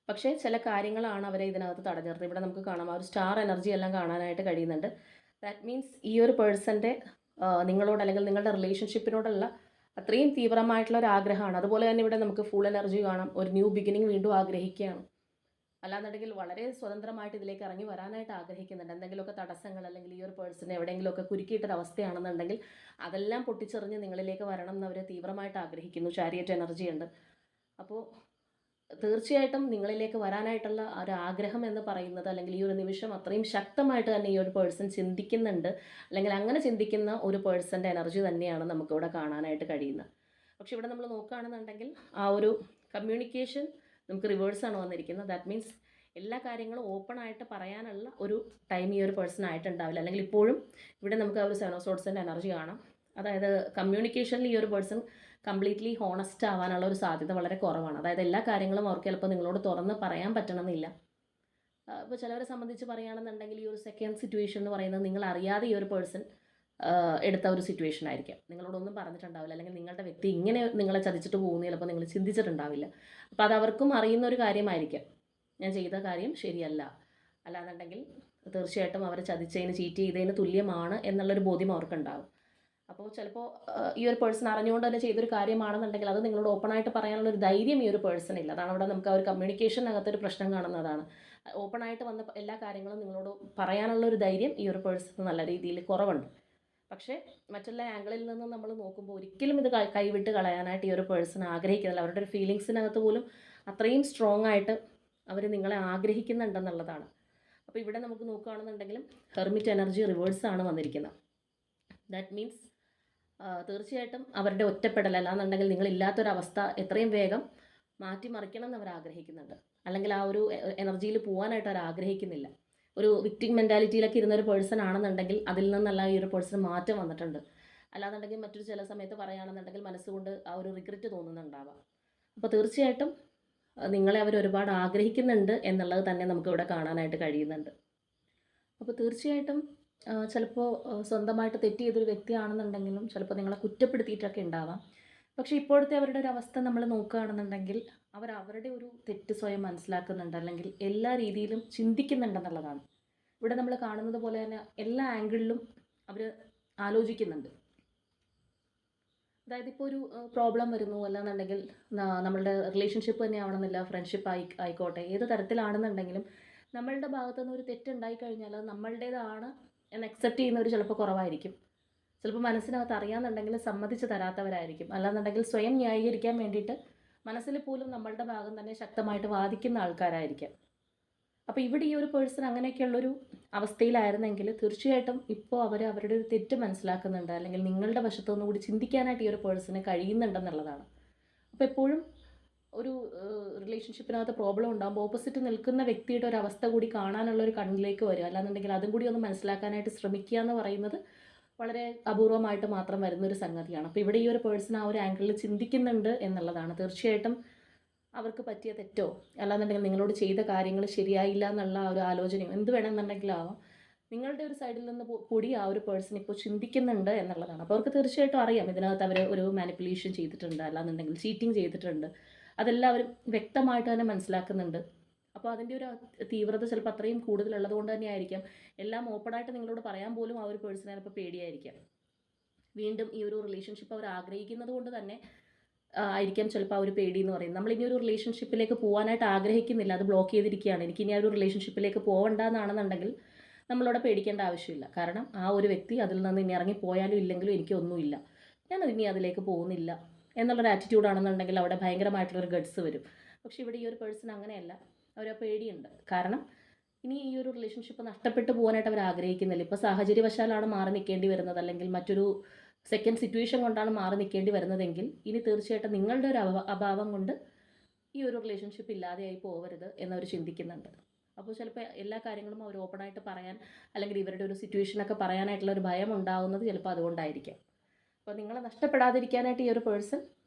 Speaker 1: പക്ഷേ ചില കാര്യങ്ങളാണ് അവരെ ഇതിനകത്ത് തടഞ്ഞു നിർത്തുന്നത്. ഇവിടെ നമുക്ക് കാണാം ആ ഒരു സ്റ്റാർ എനർജി എല്ലാം കാണാനായിട്ട് കഴിയുന്നുണ്ട്. ദാറ്റ് മീൻസ് ഈ ഒരു പേഴ്സൻ്റെ നിങ്ങളോട് അല്ലെങ്കിൽ നിങ്ങളുടെ റിലേഷൻഷിപ്പിനോടുള്ള അത്രയും തീവ്രമായിട്ടുള്ള ഒരു ആഗ്രഹമാണ്. അതുപോലെ തന്നെ ഇവിടെ നമുക്ക് ഫുൾ എനർജി കാണാം, ഒരു ന്യൂ ബിഗിനിങ് വീണ്ടും ആഗ്രഹിക്കുകയാണ്. അല്ലാന്നുണ്ടെങ്കിൽ വളരെ സ്വതന്ത്രമായിട്ട് ഇതിലേക്ക് ഇറങ്ങി വരാനായിട്ട് ആഗ്രഹിക്കുന്നുണ്ട്. എന്തെങ്കിലുമൊക്കെ തടസ്സങ്ങൾ അല്ലെങ്കിൽ ഈ ഒരു പേഴ്സണെ എവിടെയെങ്കിലുമൊക്കെ കുരുക്കിയിട്ടൊരവസ്ഥയാണെന്നുണ്ടെങ്കിൽ അതെല്ലാം പൊട്ടിച്ചെറിഞ്ഞ് നിങ്ങളിലേക്ക് വരണം എന്ന് അവർ തീവ്രമായിട്ട് ആഗ്രഹിക്കുന്നു. ചാരിയറ്റ് എനർജി ഉണ്ട്. അപ്പോൾ തീർച്ചയായിട്ടും നിങ്ങളിലേക്ക് വരാനായിട്ടുള്ള ഒരു ആഗ്രഹം എന്ന് പറയുന്നത്, അല്ലെങ്കിൽ ഈ ഒരു നിമിഷം അത്രയും ശക്തമായിട്ട് തന്നെ ഈ ഒരു പേഴ്സൺ ചിന്തിക്കുന്നുണ്ട്, അല്ലെങ്കിൽ അങ്ങനെ ചിന്തിക്കുന്ന ഒരു പേഴ്സൻ്റെ എനർജി തന്നെയാണ് നമുക്കിവിടെ കാണാനായിട്ട് കഴിയുന്നത്. പക്ഷെ ഇവിടെ നമ്മൾ നോക്കുകയാണെന്നുണ്ടെങ്കിൽ ആ ഒരു കമ്മ്യൂണിക്കേഷൻ നമുക്ക് റിവേഴ്സാണ് വന്നിരിക്കുന്നത്. ദാറ്റ് മീൻസ് എല്ലാ കാര്യങ്ങളും ഓപ്പൺ ആയിട്ട് പറയാനുള്ള ഒരു ടൈം ഈ ഒരു പേഴ്സൺ ആയിട്ടുണ്ടാവില്ല. അല്ലെങ്കിൽ ഇപ്പോഴും ഇവിടെ നമുക്ക് ആ ഒരു സെവൻ ഓഫ് സോർഡ്സിൻ്റെ എനർജി കാണാം. അതായത് കമ്മ്യൂണിക്കേഷനിൽ ഈ ഒരു പേഴ്സൺ കംപ്ലീറ്റ്ലി ഹോണസ്റ്റ് ആവാനുള്ള ഒരു സാധ്യത വളരെ കുറവാണ്. അതായത് എല്ലാ കാര്യങ്ങളും അവർക്ക് ചിലപ്പോൾ നിങ്ങളോട് തുറന്ന് പറയാൻ പറ്റണമെന്നില്ല. ഇപ്പോൾ ചിലവരെ സംബന്ധിച്ച് പറയുകയാണെന്നുണ്ടെങ്കിൽ ഈ ഒരു സെക്കൻഡ് സിറ്റുവേഷൻ എന്ന് പറയുന്നത് നിങ്ങൾ അറിയാതെ ഈ ഒരു പേഴ്സൺ എടുത്ത ഒരു സിറ്റുവേഷൻ ആയിരിക്കാം. നിങ്ങളോടൊന്നും പറഞ്ഞിട്ടുണ്ടാവില്ല, അല്ലെങ്കിൽ നിങ്ങളുടെ വ്യക്തി ഇങ്ങനെ നിങ്ങളെ ചതിച്ചിട്ട് പോകുന്നു ചിലപ്പോൾ നിങ്ങൾ ചിന്തിച്ചിട്ടുണ്ടാവില്ല. അപ്പോൾ അത് അവർക്കും അറിയുന്ന ഒരു കാര്യമായിരിക്കാം, ഞാൻ ചെയ്ത കാര്യം ശരിയല്ല, അല്ലാന്നുണ്ടെങ്കിൽ തീർച്ചയായിട്ടും അവരെ ചതിച്ചതിന് ചീറ്റ് ചെയ്തതിന് തുല്യമാണ് എന്നുള്ളൊരു ബോധ്യം അവർക്കുണ്ടാവും. അപ്പോൾ ചിലപ്പോൾ ഈ ഒരു പേഴ്സൺ അറിഞ്ഞുകൊണ്ട് തന്നെ ചെയ്തൊരു കാര്യമാണെന്നുണ്ടെങ്കിൽ അത് നിങ്ങളോട് ഓപ്പണായിട്ട് പറയാനുള്ള ഒരു ധൈര്യം ഈ ഒരു പേഴ്സൺ ഇല്ല. അതാണ് അവിടെ നമുക്ക് ആ ഒരു കമ്മ്യൂണിക്കേഷനകത്തൊരു പ്രശ്നം കാണുന്നതാണ്. ഓപ്പണായിട്ട് വന്ന എല്ലാ കാര്യങ്ങളും നിങ്ങളോട് പറയാനുള്ള ഒരു ധൈര്യം ഈ ഒരു പേഴ്സൺ നല്ല രീതിയിൽ കുറവുണ്ട്. പക്ഷേ മറ്റുള്ള ആംഗിളിൽ നിന്ന് നമ്മൾ നോക്കുമ്പോൾ ഒരിക്കലും ഇത് കൈവിട്ട് കളയാനായിട്ട് ഈ ഒരു പേഴ്സൺ ആഗ്രഹിക്കുന്നില്ല. അവരുടെ ഒരു ഫീലിങ്സിനകത്ത് പോലും അത്രയും സ്ട്രോങ് ആയിട്ട് അവർ നിങ്ങളെ ആഗ്രഹിക്കുന്നുണ്ടെന്നുള്ളതാണ്. അപ്പോൾ ഇവിടെ നമുക്ക് നോക്കുകയാണെന്നുണ്ടെങ്കിലും ഹെർമിറ്റ് എനർജി റിവേഴ്സാണ് വന്നിരിക്കുന്നത്. ദാറ്റ് മീൻസ് തീർച്ചയായിട്ടും അവരുടെ ഒറ്റപ്പെടൽ, അല്ലാന്നുണ്ടെങ്കിൽ നിങ്ങളില്ലാത്തൊരവസ്ഥ എത്രയും വേഗം മാറ്റിമറിക്കണം എന്ന് അവർ ആഗ്രഹിക്കുന്നുണ്ട്. അല്ലെങ്കിൽ ആ ഒരു എനർജിയിൽ പോകാനായിട്ട് അവർ ആഗ്രഹിക്കുന്നില്ല. ഒരു വിക്ടിം മെൻറ്റാലിറ്റിയിലൊക്കെ ഇരുന്നൊരു പേഴ്സൺ ആണെന്നുണ്ടെങ്കിൽ അതിൽ നിന്നല്ല ഈ ഒരു പേഴ്സൺ മാറ്റം വന്നിട്ടുണ്ട്. അല്ലാന്നുണ്ടെങ്കിൽ മറ്റൊരു ചില സമയത്ത് പറയുകയാണെന്നുണ്ടെങ്കിൽ മനസ്സുകൊണ്ട് ആ ഒരു റിഗ്രറ്റ് തോന്നുന്നുണ്ടാവാം. അപ്പോൾ തീർച്ചയായിട്ടും നിങ്ങളെ അവർ ഒരുപാട് ആഗ്രഹിക്കുന്നുണ്ട് എന്നുള്ളത് തന്നെ നമുക്കിവിടെ കാണാനായിട്ട് കഴിയുന്നുണ്ട്. അപ്പോൾ തീർച്ചയായിട്ടും ചിലപ്പോൾ സ്വന്തമായിട്ട് തെറ്റ് ചെയ്തൊരു വ്യക്തിയാണെന്നുണ്ടെങ്കിലും ചിലപ്പോൾ നിങ്ങളെ കുറ്റപ്പെടുത്തിയിട്ടൊക്കെ ഉണ്ടാവാം. പക്ഷേ ഇപ്പോഴത്തെ അവരുടെ ഒരു അവസ്ഥ നമ്മൾ നോക്കുകയാണെന്നുണ്ടെങ്കിൽ അവരുടെ ഒരു തെറ്റ് സ്വയം മനസ്സിലാക്കുന്നുണ്ട്, അല്ലെങ്കിൽ എല്ലാ രീതിയിലും ചിന്തിക്കുന്നുണ്ടെന്നുള്ളതാണ്. ഇവിടെ നമ്മൾ കാണുന്നത് പോലെ തന്നെ എല്ലാ ആംഗിളിലും അവർ ആലോചിക്കുന്നുണ്ട്. അതായത് ഇപ്പോൾ ഒരു പ്രോബ്ലം വരുന്നു, അല്ലാന്നുണ്ടെങ്കിൽ നമ്മളുടെ റിലേഷൻഷിപ്പ് തന്നെ ആവണമെന്നില്ല, ഫ്രണ്ട്ഷിപ്പ് ആയിക്കോട്ടെ, ഏത് തരത്തിലാണെന്നുണ്ടെങ്കിലും നമ്മളുടെ ഭാഗത്തുനിന്ന് ഒരു തെറ്റുണ്ടായി കഴിഞ്ഞാൽ അത് നമ്മളുടേതാണ് എന്ന് അക്സെപ്റ്റ് ചെയ്യുന്നവർ ചിലപ്പോൾ കുറവായിരിക്കും. ചിലപ്പോൾ മനസ്സിനകത്ത് അറിയാമെന്നുണ്ടെങ്കിൽ സമ്മതിച്ച് തരാത്തവരായിരിക്കും. അല്ലാന്നുണ്ടെങ്കിൽ സ്വയം ന്യായീകരിക്കാൻ വേണ്ടിയിട്ട് മനസ്സിൽ പോലും നമ്മളുടെ ഭാഗം തന്നെ ശക്തമായിട്ട് വാദിക്കുന്ന ആൾക്കാരായിരിക്കാം. അപ്പോൾ ഇവിടെ ഈ ഒരു പേഴ്സൺ അങ്ങനെയൊക്കെയുള്ളൊരു അവസ്ഥയിലായിരുന്നെങ്കിൽ തീർച്ചയായിട്ടും ഇപ്പോൾ അവരുടെ ഒരു തെറ്റ് മനസ്സിലാക്കുന്നുണ്ട്, അല്ലെങ്കിൽ നിങ്ങളുടെ വശത്തുനിന്ന് കൂടി ചിന്തിക്കാനായിട്ട് ഈ ഒരു പേഴ്സണ് കഴിയുന്നുണ്ടെന്നുള്ളതാണ്. അപ്പോൾ എപ്പോഴും ഒരു റിലേഷൻഷിപ്പിനകത്ത് പ്രോബ്ലം ഉണ്ടാകുമ്പോൾ ഓപ്പോസിറ്റ് നിൽക്കുന്ന വ്യക്തിയുടെ ഒരു അവസ്ഥ കൂടി കാണാനുള്ള ഒരു കണ്ണിലേക്ക് വരിക, അല്ലാന്നുണ്ടെങ്കിൽ അതും കൂടി ഒന്ന് മനസ്സിലാക്കാനായിട്ട് ശ്രമിക്കുക എന്ന് പറയുന്നത് വളരെ അപൂർവമായിട്ട് മാത്രം വരുന്നൊരു സംഗതിയാണ്. അപ്പോൾ ഇവിടെ ഈ ഒരു പേഴ്സൺ ആ ഒരു ആംഗിളിൽ ചിന്തിക്കുന്നുണ്ട് എന്നുള്ളതാണ്. തീർച്ചയായിട്ടും അവർക്ക് പറ്റിയ തെറ്റോ അല്ലാന്നുണ്ടെങ്കിൽ നിങ്ങളോട് ചെയ്ത കാര്യങ്ങൾ ശരിയായില്ല എന്നുള്ള ആ ഒരു ആലോചനയോ എന്ത് വേണമെന്നുണ്ടെങ്കിലാവാം, നിങ്ങളുടെ ഒരു സൈഡിൽ നിന്ന് കൂടി ആ ഒരു പേഴ്സൺ ഇപ്പോൾ ചിന്തിക്കുന്നുണ്ട് എന്നുള്ളതാണ്. അപ്പോൾ അവർക്ക് തീർച്ചയായിട്ടും അറിയാം ഇതിനകത്ത് അവർ ഒരു മാനിപ്പുലേഷൻ ചെയ്തിട്ടുണ്ട്, അല്ലാന്നുണ്ടെങ്കിൽ ചീറ്റിംഗ് ചെയ്തിട്ടുണ്ട്, അതെല്ലാം അവർ വ്യക്തമായിട്ട് തന്നെ മനസ്സിലാക്കുന്നുണ്ട്. അപ്പോൾ അതിൻ്റെ ഒരു തീവ്രത ചിലപ്പോൾ അത്രയും കൂടുതലുള്ളത് കൊണ്ട് തന്നെ ആയിരിക്കാം എല്ലാം ഓപ്പണായിട്ട് നിങ്ങളോട് പറയാൻ പോലും ആ ഒരു പേഴ്സണെ ചിലപ്പോൾ പേടിയായിരിക്കാം. വീണ്ടും ഈ ഒരു റിലേഷൻഷിപ്പ് അവർ ആഗ്രഹിക്കുന്നത് കൊണ്ട് തന്നെ ആയിരിക്കാം ചിലപ്പോൾ ആ ഒരു പേടി എന്ന് പറയുന്നത്. നമ്മളിനി ഒരു റിലേഷൻഷിപ്പിലേക്ക് പോകാനായിട്ട് ആഗ്രഹിക്കുന്നില്ല, അത് ബ്ലോക്ക് ചെയ്തിരിക്കുകയാണ്, എനിക്കിനി ആ ഒരു റിലേഷൻഷിപ്പിലേക്ക് പോകണ്ട എന്നാണെന്നുണ്ടെങ്കിൽ നമ്മളവിടെ പേടിക്കേണ്ട ആവശ്യമില്ല. കാരണം ആ ഒരു വ്യക്തി അതിൽ നിന്ന് ഇനി ഇറങ്ങി പോയാലും ഇല്ലെങ്കിലും എനിക്കൊന്നുമില്ല, ഞാൻ ഇനി അതിലേക്ക് പോകുന്നില്ല എന്നുള്ളൊരു ആറ്റിറ്റ്യൂഡാണെന്നുണ്ടെങ്കിൽ അവിടെ ഭയങ്കരമായിട്ടുള്ളൊരു ഗഡ്സ് വരും. പക്ഷേ ഇവിടെ ഈ ഒരു പേഴ്സൺ അങ്ങനെയല്ല, അവരോ പേടിയുണ്ട്. കാരണം ഇനി ഈ ഒരു റിലേഷൻഷിപ്പ് നഷ്ടപ്പെട്ടു പോകാനായിട്ട് അവർ ആഗ്രഹിക്കുന്നില്ല. ഇപ്പോൾ സാഹചര്യവശാലാണ് മാറി നിൽക്കേണ്ടി വരുന്നത്, അല്ലെങ്കിൽ മറ്റൊരു സെക്കൻഡ് സിറ്റുവേഷൻ കൊണ്ടാണ് മാറി നിൽക്കേണ്ടി വരുന്നതെങ്കിൽ ഇനി തീർച്ചയായിട്ടും നിങ്ങളുടെ ഒരു അഭാവം കൊണ്ട് ഈ ഒരു റിലേഷൻഷിപ്പ് ഇല്ലാതെയായി പോകരുത് എന്നവർ ചിന്തിക്കുന്നുണ്ട്. അപ്പോൾ ചിലപ്പോൾ എല്ലാ കാര്യങ്ങളും അവർ ഓപ്പണായിട്ട് പറയാൻ, അല്ലെങ്കിൽ ഇവരുടെ ഒരു സിറ്റുവേഷനൊക്കെ പറയാനായിട്ടുള്ള ഒരു ഭയം ഉണ്ടാകുന്നത് ചിലപ്പോൾ അതുകൊണ്ടായിരിക്കാം. അപ്പോൾ നിങ്ങളെ നഷ്ടപ്പെടാതിരിക്കാനായിട്ട് ഈ ഒരു പേഴ്സൺ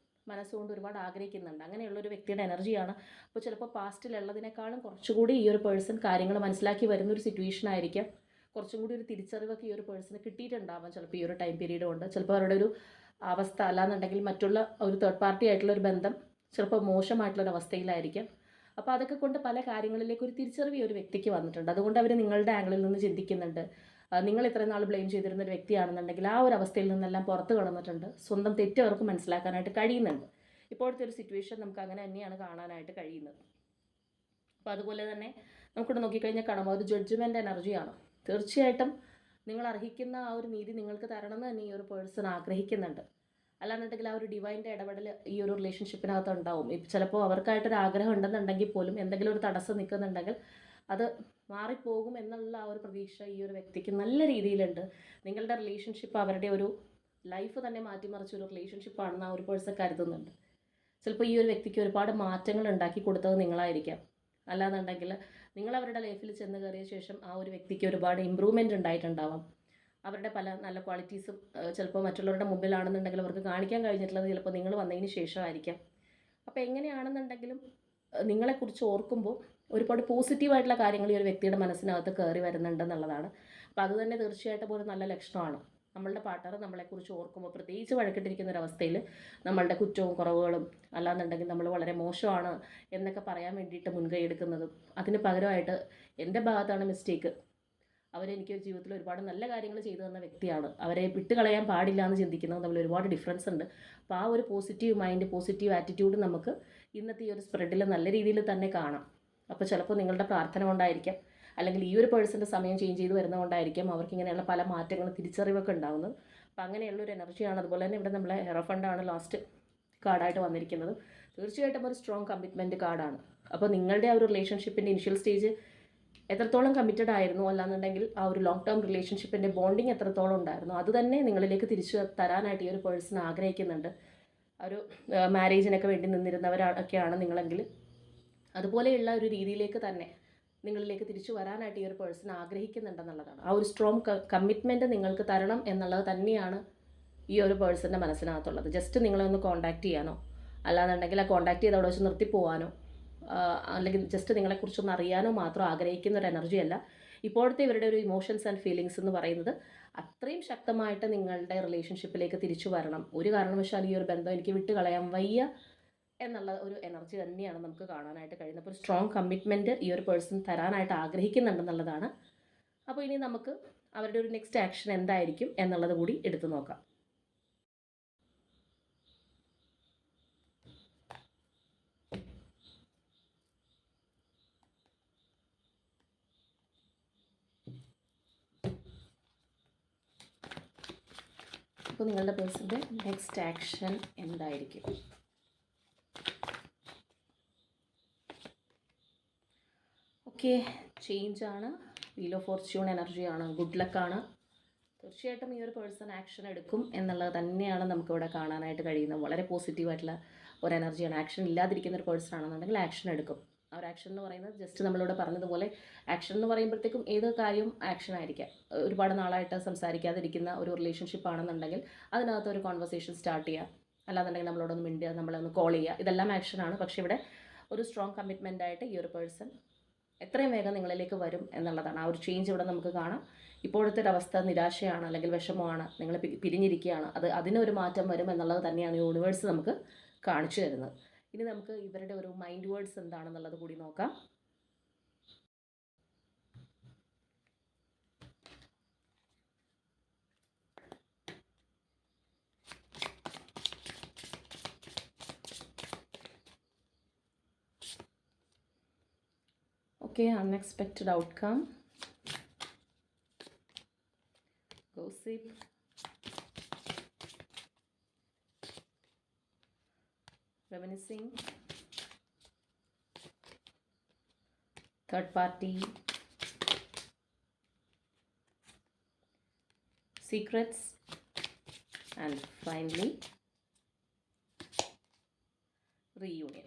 Speaker 1: മനസ്സുകൊണ്ട് ഒരുപാട് ആഗ്രഹിക്കുന്നുണ്ട്. അങ്ങനെയുള്ളൊരു വ്യക്തിയുടെ എനർജിയാണ്. അപ്പോൾ ചിലപ്പോൾ പാസ്റ്റിലുള്ളതിനേക്കാളും കുറച്ചുകൂടി ഈ ഒരു പേഴ്സൺ കാര്യങ്ങൾ മനസ്സിലാക്കി വരുന്നൊരു സിറ്റുവേഷൻ ആയിരിക്കാം. കുറച്ചും കൂടി ഒരു തിരിച്ചറിവൊക്കെ ഈ ഒരു പേഴ്സണ് കിട്ടിയിട്ടുണ്ടാവാം ചിലപ്പോൾ ഈ ഒരു ടൈം പീരീഡ് കൊണ്ട്. ചിലപ്പോൾ അവരുടെ ഒരു അവസ്ഥ അല്ലാന്നുണ്ടെങ്കിൽ മറ്റുള്ള ഒരു തേർഡ് പാർട്ടി ആയിട്ടുള്ള ഒരു ബന്ധം ചിലപ്പോൾ മോശമായിട്ടുള്ളൊരു അവസ്ഥയിലായിരിക്കാം. അപ്പോൾ അതൊക്കെ കൊണ്ട് പല കാര്യങ്ങളിലേക്ക് ഒരു തിരിച്ചറിവ് ഈ ഒരു വ്യക്തിക്ക് വന്നിട്ടുണ്ട്. അതുകൊണ്ട് അവർ നിങ്ങളുടെ ആംഗിളിൽ നിന്ന് ചിന്തിക്കുന്നുണ്ട്. നിങ്ങൾ ഇത്രയും നാൾ ബ്ലെയിം ചെയ്തിരുന്ന ഒരു വ്യക്തിയാണെന്നുണ്ടെങ്കിൽ ആ ഒരു അവസ്ഥയിൽ നിന്നെല്ലാം പുറത്ത് കടന്നിട്ടുണ്ട്. സ്വന്തം തെറ്റ് അവർക്ക് മനസ്സിലാക്കാനായിട്ട് കഴിയുന്നുണ്ട്. ഇപ്പോഴത്തെ ഒരു സിറ്റുവേഷൻ നമുക്ക് അങ്ങനെ തന്നെയാണ് കാണാനായിട്ട് കഴിയുന്നത്. അപ്പോൾ അതുപോലെ തന്നെ നമുക്കിവിടെ നോക്കിക്കഴിഞ്ഞാൽ കാണാം, ഒരു ജഡ്ജ്മെൻറ്റ് എനർജിയാണ്. തീർച്ചയായിട്ടും നിങ്ങൾ അർഹിക്കുന്ന ആ ഒരു നീതി നിങ്ങൾക്ക് തരണമെന്ന് തന്നെ ഈ ഒരു പേഴ്സൺ ആഗ്രഹിക്കുന്നുണ്ട്. അല്ലാന്നുണ്ടെങ്കിൽ ആ ഒരു ഡിവൈൻ്റെ ഇടപെടൽ ഈ ഒരു റിലേഷൻഷിപ്പിനകത്ത് ഉണ്ടാവും. ഇപ്പം ചിലപ്പോൾ അവർക്കായിട്ടൊരു ആഗ്രഹം ഉണ്ടെന്നുണ്ടെങ്കിൽ പോലും എന്തെങ്കിലും ഒരു തടസ്സം നിൽക്കുന്നുണ്ടെങ്കിൽ അത് മാറിപ്പോകും എന്നുള്ള ആ ഒരു പ്രതീക്ഷ ഈ ഒരു വ്യക്തിക്ക് നല്ല രീതിയിലുണ്ട്. നിങ്ങളുടെ റിലേഷൻഷിപ്പ് അവരുടെ ഒരു ലൈഫ് തന്നെ മാറ്റിമറിച്ച ഒരു റിലേഷൻഷിപ്പാണെന്ന് ആ ഒരു പേഴ്സൺ കരുതുന്നുണ്ട്. ചിലപ്പോൾ ഈ ഒരു വ്യക്തിക്ക് ഒരുപാട് മാറ്റങ്ങൾ ഉണ്ടാക്കി കൊടുത്തത് നിങ്ങളായിരിക്കാം. അല്ലാന്നുണ്ടെങ്കിൽ നിങ്ങൾ അവരുടെ ലൈഫിൽ ചെന്ന് കയറിയ ശേഷം ആ ഒരു വ്യക്തിക്ക് ഒരുപാട് ഇമ്പ്രൂവ്മെൻ്റ് ഉണ്ടായിട്ടുണ്ടാവാം. അവരുടെ പല നല്ല ക്വാളിറ്റീസും ചിലപ്പോൾ മറ്റുള്ളവരുടെ മുമ്പിലാണെന്നുണ്ടെങ്കിൽ അവർക്ക് കാണിക്കാൻ കഴിഞ്ഞിട്ടുള്ളത് ചിലപ്പോൾ നിങ്ങൾ വന്നതിന് ശേഷമായിരിക്കാം. അപ്പോൾ എങ്ങനെയാണെന്നുണ്ടെങ്കിലും നിങ്ങളെക്കുറിച്ച് ഓർക്കുമ്പോൾ ഒരുപാട് പോസിറ്റീവായിട്ടുള്ള കാര്യങ്ങൾ ഈ ഒരു വ്യക്തിയുടെ മനസ്സിനകത്ത് കയറി വരുന്നുണ്ടെന്നുള്ളതാണ്. അപ്പോൾ അത് തന്നെ തീർച്ചയായിട്ടും ഒരു നല്ല ലക്ഷണമാണ്. നമ്മളുടെ പാർട്ണർ നമ്മളെക്കുറിച്ച് ഓർക്കുമ്പോൾ, പ്രത്യേകിച്ച് വഴക്കിട്ടിരിക്കുന്ന ഒരവസ്ഥയിൽ നമ്മളുടെ കുറ്റവും കുറവുകളും അല്ലാന്നുണ്ടെങ്കിൽ നമ്മൾ വളരെ മോശമാണ് എന്നൊക്കെ പറയാൻ വേണ്ടിയിട്ട് മുൻകൈ എടുക്കുന്നതും അതിന് പകരമായിട്ട് എൻ്റെ ഭാഗത്താണ് മിസ്റ്റേക്ക്, അവരെനിക്ക് ജീവിതത്തിൽ ഒരുപാട് നല്ല കാര്യങ്ങൾ ചെയ്തു തന്ന വ്യക്തിയാണ്, അവരെ വിട്ട് കളയാൻ പാടില്ല എന്ന് ചിന്തിക്കുന്നത് തമ്മിൽ ഒരുപാട് ഡിഫറൻസ് ഉണ്ട്. അപ്പോൾ ആ ഒരു പോസിറ്റീവ് മൈൻഡ്, പോസിറ്റീവ് ആറ്റിറ്റ്യൂഡ് നമുക്ക് ഇന്നത്തെ ഈ ഒരു സ്പ്രെഡിൽ നല്ല രീതിയിൽ തന്നെ കാണാം. അപ്പോൾ ചിലപ്പോൾ നിങ്ങളുടെ പ്രാർത്ഥന കൊണ്ടായിരിക്കാം, അല്ലെങ്കിൽ ഈ ഒരു പേഴ്സൻ്റെ സമയം ചേഞ്ച് ചെയ്ത് വരുന്നതുകൊണ്ടായിരിക്കും അവർക്ക് ഇങ്ങനെയുള്ള പല മാറ്റങ്ങളും തിരിച്ചറിവൊക്കെ ഉണ്ടാകുന്നത്. അപ്പോൾ അങ്ങനെയുള്ളൊരു എനർജിയാണ്. അതുപോലെ തന്നെ ഇവിടെ നമ്മളെ ഹെറോഫണ്ടാണ് ലാസ്റ്റ് കാർഡായിട്ട് വന്നിരിക്കുന്നത്. തീർച്ചയായിട്ടും ഒരു സ്ട്രോങ് കമ്മിറ്റ്മെൻറ്റ് കാർഡാണ്. അപ്പോൾ നിങ്ങളുടെ ആ ഒരു റിലേഷൻഷിപ്പിൻ്റെ ഇനിഷ്യൽ സ്റ്റേജ് എത്രത്തോളം കമ്മിറ്റഡ് ആയിരുന്നു, അല്ലാന്നുണ്ടെങ്കിൽ ആ ഒരു ലോങ് ടേം റിലേഷൻഷിപ്പിൻ്റെ ബോണ്ടിങ് എത്രത്തോളം ഉണ്ടായിരുന്നു, അത് തന്നെ നിങ്ങളിലേക്ക് തിരിച്ചു തരാനായിട്ട് ഈ ഒരു പേഴ്സൺ ആഗ്രഹിക്കുന്നുണ്ട്. ഒരു മാരേജിനൊക്കെ വേണ്ടി നിന്നിരുന്നവരൊക്കെയാണ് നിങ്ങളെങ്കിൽ അതുപോലെയുള്ള ഒരു രീതിയിലേക്ക് തന്നെ നിങ്ങളിലേക്ക് തിരിച്ചു വരാനായിട്ട് ഈ ഒരു പേഴ്സൺ ആഗ്രഹിക്കുന്നുണ്ടെന്നുള്ളതാണ്. ആ ഒരു സ്ട്രോങ് കമ്മിറ്റ്മെൻറ്റ് നിങ്ങൾക്ക് തരണം എന്നുള്ളത് തന്നെയാണ് ഈ ഒരു പേഴ്സൻ്റെ മനസ്സിനകത്തുള്ളത്. ജസ്റ്റ് നിങ്ങളെ ഒന്ന് കോൺടാക്റ്റ് ചെയ്യാനോ അല്ലാന്നുണ്ടെങ്കിൽ ആ കോൺടാക്റ്റ് ചെയ്ത് അവിടെ വെച്ച് നിർത്തിപ്പോവാനോ അല്ലെങ്കിൽ ജസ്റ്റ് നിങ്ങളെക്കുറിച്ചൊന്ന് അറിയാനോ മാത്രം ആഗ്രഹിക്കുന്ന ഒരു എനർജി അല്ല. ഇപ്പോഴത്തെ ഇവരുടെ ഒരു ഇമോഷൻസ് ആൻഡ് ഫീലിങ്സ് എന്ന് പറയുന്നത് അത്രയും ശക്തമായിട്ട് നിങ്ങളുടെ റിലേഷൻഷിപ്പിലേക്ക് തിരിച്ചു വരണം, ഒരു കാരണവശാലും ഈ ഒരു ബന്ധം എനിക്ക് വിട്ട് കളയാൻ വയ്യ എന്നുള്ള ഒരു എനർജി തന്നെയാണ് നമുക്ക് കാണാനായിട്ട് കഴിയുന്നത്. അപ്പോൾ ഒരു സ്ട്രോങ് കമ്മിറ്റ്മെൻറ്റ് ഈ ഒരു പേഴ്സൺ തരാനായിട്ട് ആഗ്രഹിക്കുന്നുണ്ടെന്നുള്ളതാണ്. അപ്പോൾ ഇനി നമുക്ക് അവരുടെ ഒരു നെക്സ്റ്റ് ആക്ഷൻ എന്തായിരിക്കും എന്നുള്ളത് കൂടി എടുത്തു നോക്കാം. അപ്പോൾ നിങ്ങളുടെ പേഴ്സൻ്റെ നെക്സ്റ്റ് ആക്ഷൻ എന്തായിരിക്കും? ഓക്കെ, ചേഞ്ചാണ്, വീൽ ഓഫ് ഫോർച്യൂൺ എനർജിയാണ്, ഗുഡ് ലക്കാണ്. തീർച്ചയായിട്ടും ഈ ഒരു പേഴ്സൺ ആക്ഷൻ എടുക്കും എന്നുള്ളത് തന്നെയാണ് നമുക്കിവിടെ കാണാനായിട്ട് കഴിയുന്നത്. വളരെ പോസിറ്റീവായിട്ടുള്ള ഒരു എനർജിയാണ്. ആക്ഷൻ ഇല്ലാതിരിക്കുന്ന ഒരു പേഴ്സൺ ആണെന്നുണ്ടെങ്കിൽ ആക്ഷൻ എടുക്കും. ആ ഒരു ആക്ഷൻ എന്ന് പറയുന്നത് ജസ്റ്റ് നമ്മളിവിടെ പറഞ്ഞതുപോലെ ആക്ഷൻ എന്ന് പറയുമ്പോഴത്തേക്കും ഏത് കാര്യവും ആക്ഷൻ ആയിരിക്കാം. ഒരുപാട് നാളായിട്ട് സംസാരിക്കാതിരിക്കുന്ന ഒരു റിലേഷൻഷിപ്പ് ആണെന്നുണ്ടെങ്കിൽ അതിനകത്ത് ഒരു കോൺവെർസേഷൻ സ്റ്റാർട്ട് ചെയ്യുക, അല്ലാന്നുണ്ടെങ്കിൽ നമ്മളോടൊന്ന് മിണ്ടുക, നമ്മളൊന്ന് കോൾ ചെയ്യുക, ഇതെല്ലാം ആക്ഷനാണ്. പക്ഷേ ഇവിടെ ഒരു സ്ട്രോങ് കമ്മിറ്റ്മെൻ്റ് ആയിട്ട് ഈ ഒരു പേഴ്സൺ എത്രയും വേഗം നിങ്ങളിലേക്ക് വരും എന്നുള്ളതാണ്. ആ ഒരു ചേഞ്ച് ഇവിടെ നമുക്ക് കാണാം. ഇപ്പോഴത്തെ ഒരു അവസ്ഥ നിരാശയാണ്, അല്ലെങ്കിൽ വിഷമമാണ്, നിങ്ങൾ പിരിഞ്ഞിരിക്കുകയാണ്, അതിനൊരു മാറ്റം വരും എന്നുള്ളത് തന്നെയാണ് യൂണിവേഴ്സ് നമുക്ക് കാണിച്ചു തരുന്നത്. ഇനി നമുക്ക് ഇവരുടെ ഒരു മൈൻഡ് വേർഡ്സ് എന്താണെന്നുള്ളത് കൂടി നോക്കാം. Okay, unexpected outcome, gossip, reminiscing, third party, secrets, and finally reunion.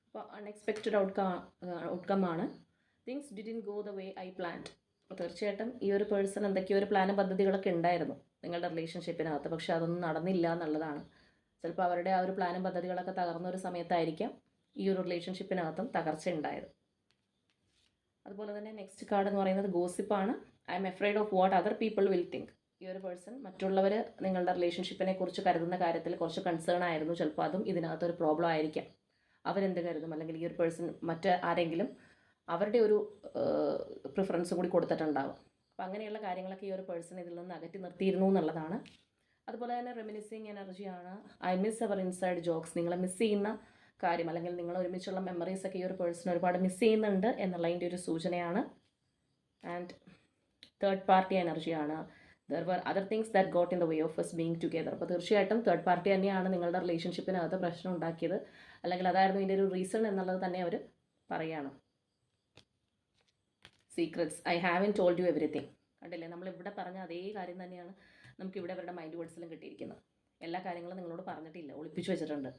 Speaker 1: അപ്പോൾ അൺഎക്സ്പെക്റ്റഡ് ഔട്ട്കം ആണ്. Things didn't go the way I planned. അപ്പോൾ തീർച്ചയായിട്ടും ഈ ഒരു പേഴ്സൺ എന്തൊക്കെയോ ഒരു പ്ലാനും പദ്ധതികളൊക്കെ ഉണ്ടായിരുന്നു നിങ്ങളുടെ റിലേഷൻഷിപ്പിനകത്ത്, പക്ഷേ അതൊന്നും നടന്നില്ല എന്നുള്ളതാണ്. ചിലപ്പോൾ അവരുടെ ആ ഒരു പ്ലാനും പദ്ധതികളൊക്കെ തകർന്ന ഒരു സമയത്തായിരിക്കാം ഈ ഒരു റിലേഷൻഷിപ്പിനകത്തും തകർച്ച ഉണ്ടായത്. അതുപോലെ തന്നെ നെക്സ്റ്റ് കാർഡ് എന്ന് പറയുന്നത് ഗോസിപ്പാണ്. I'm afraid of what other people will think. ഈ ഒരു പേഴ്സൺ മറ്റുള്ളവർ നിങ്ങളുടെ റിലേഷൻഷിപ്പിനെ കുറിച്ച് കരുതുന്ന കാര്യത്തിൽ കുറച്ച് കൺസേൺ ആയിരുന്നു. ചിലപ്പോൾ അതും ഇതിനകത്തൊരു പ്രോബ്ലം ആയിരിക്കാം. അവരെന്ത് കരുതും, അല്ലെങ്കിൽ ഈ ഒരു പേഴ്സൺ മറ്റ് ആരെങ്കിലും അവരുടെ ഒരു പ്രിഫറൻസ് കൂടി കൊടുത്തിട്ടുണ്ടാകും. അപ്പോൾ അങ്ങനെയുള്ള കാര്യങ്ങളൊക്കെ ഈ ഒരു പേഴ്സൺ ഇതിൽ നിന്ന് അകറ്റി നിർത്തിയിരുന്നു എന്നുള്ളതാണ്. അതുപോലെ തന്നെ റെമിനിസിങ് എനർജിയാണ്. I miss our inside jokes. നിങ്ങളെ മിസ് ചെയ്യുന്ന കാര്യം, അല്ലെങ്കിൽ നിങ്ങൾ ഒരുമിച്ചുള്ള മെമ്മറീസൊക്കെ ഈ ഒരു പേഴ്സൺ ഒരുപാട് മിസ് ചെയ്യുന്നുണ്ട് എന്നുള്ളതിൻ്റെ ഒരു സൂചനയാണ്. ആൻഡ് തേർഡ് പാർട്ടി എനർജിയാണ്. There were other things that got in the way of us being together. അപ്പോൾ തീർച്ചയായിട്ടും തേർഡ് പാർട്ടി തന്നെയാണ് നിങ്ങളുടെ റിലേഷൻഷിപ്പിനകത്ത് പ്രശ്നം ഉണ്ടാക്കിയത്, അല്ലെങ്കിൽ അതായിരുന്നു ഇതിൻ്റെ ഒരു റീസൺ എന്നുള്ളത് തന്നെ അവർ പറയുകയാണ്. Secrets, I haven't told you everything. കണ്ടില്ലേ, നമ്മളിവിടെ പറഞ്ഞ അതേ കാര്യം തന്നെയാണ് നമുക്കിവിടെ അവരുടെ മൈൻഡ് വേർഡ്സിലും കിട്ടിയിരിക്കുന്നത്. എല്ലാ കാര്യങ്ങളും നിങ്ങളോട് പറഞ്ഞിട്ടില്ല, ഒളിപ്പിച്ചു വെച്ചിട്ടുണ്ട്.